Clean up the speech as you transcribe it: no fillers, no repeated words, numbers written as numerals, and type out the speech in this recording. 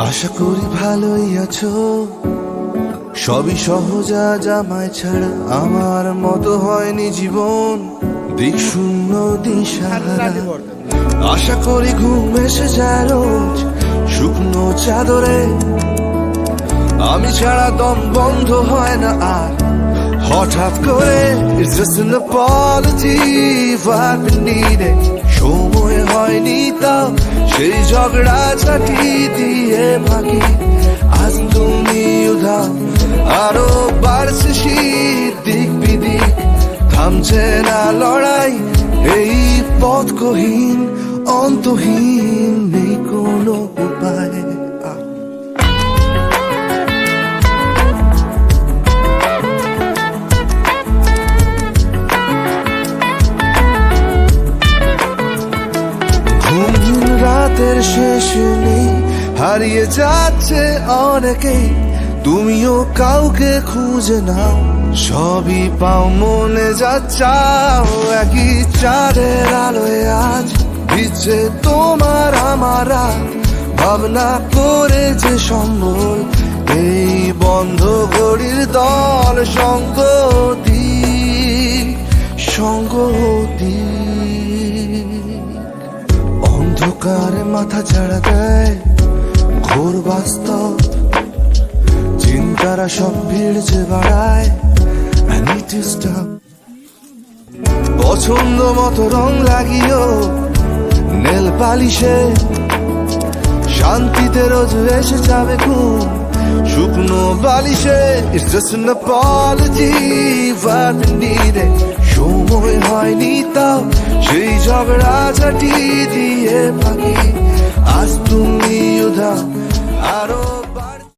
আশা করি ভালোই আছো, সবই সহজ আজ আমায় ছাড়া। আমার মতো হয়নি জীবন, দিক শূন্য দিশাহারা। আশা করি ঘুম এসে যায় রোজ শুকনো চাদরে, আমি ছাড়া দম বন্ধ হয় না আর। হঠাৎ করে it's just an apology I've been needing, সময় হয়নি তাও সেই ঝগড়া ঝাঁটি দিয়ে ভাগি। আজ তুমি উধাও, আরো বাড়ছে শীত দিক বিদিক, থামছে না লড়াই এই পথকহীন অন্তহীন, নেই কোনো উপায়। রাতের শেষ নেই, হারিয়ে যাচ্ছে অনেকেই, তুমিও কাউকে খুঁজে নাও, সবই পাও মনে যা চাও। একই চাঁদের আলোয় আজ দিচ্ছে তোমার আমার ভাবনা করে যে সম্বল, এই বন্ধ ঘড়ির দল সঙ্গতি সঙ্গতি। অন্ধকারে মাথা ঝাড়া দেয় ঘোর বাস্তব, চিন্তারা সব ভিড় যে বাড়ায়। I need to stop. পছন্দ মতো রং লাগিও নেল পালিশে, শান্তিতে রোজ এসে যাবে ঘুম শুকনো বালিশে। It's just an apology I've been needing, সময় হয়নি তাও সেই ঝগড়া ঝাঁটি দিয়ে ভাগি। আজ তুমি উধাও, আরো